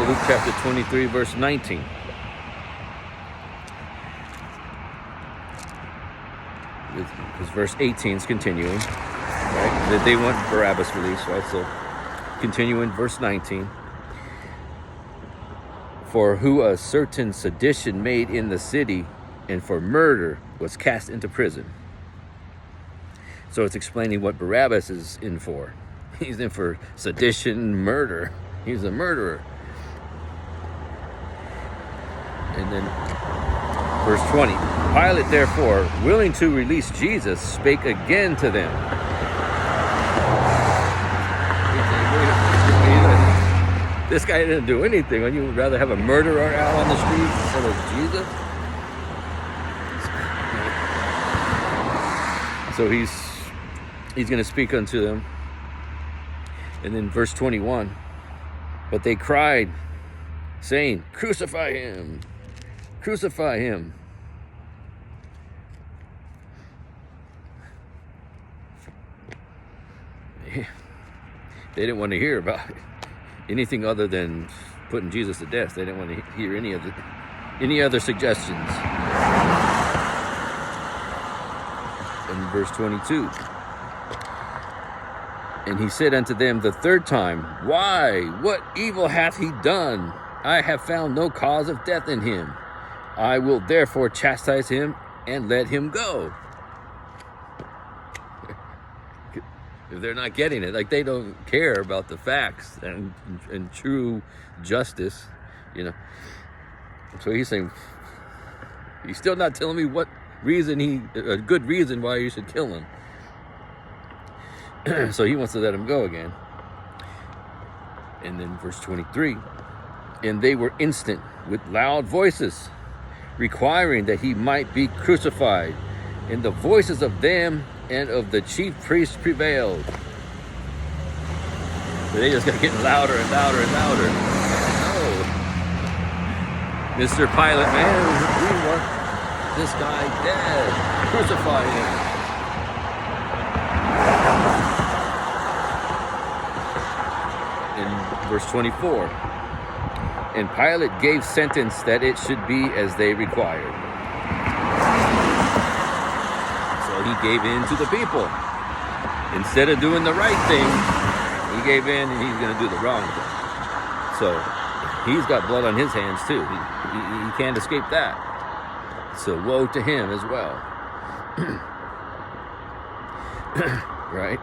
to Luke chapter 23, verse 19. Because verse 18 is continuing, right? That they want Barabbas released, right? So continuing verse 19. For who a certain sedition made in the city, and for murder was cast into prison. So it's explaining what Barabbas is in for. He's in for sedition, murder. He's a murderer. And then verse 20. Pilate, therefore, willing to release Jesus, spake again to them. This guy didn't do anything. Would you rather have a murderer out on the street instead of Jesus? So he's going to speak unto them. And then verse 21. But they cried, saying, crucify him, crucify him. They didn't want to hear about anything other than putting Jesus to death. They didn't want to hear any other suggestions. In verse 22. And he said unto them the third time, why? What evil hath he done? I have found no cause of death in him. I will therefore chastise him and let him go. If they're not getting it, like they don't care about the facts and true justice, you know. So he's saying, he's still not telling me what reason a good reason why you should kill him. So he wants to let him go again. And then verse 23, and they were instant with loud voices, requiring that he might be crucified. And the voices of them and of the chief priests prevailed. But they just got getting louder and louder and louder. No. Mr. Pilate, man, we want this guy dead. Crucify him. In verse 24. And Pilate gave sentence that it should be as they required. He gave in to the people. Instead of doing the right thing, he gave in and he's going to do the wrong thing. So he's got blood on his hands too. He can't escape that. So woe to him as well. Right?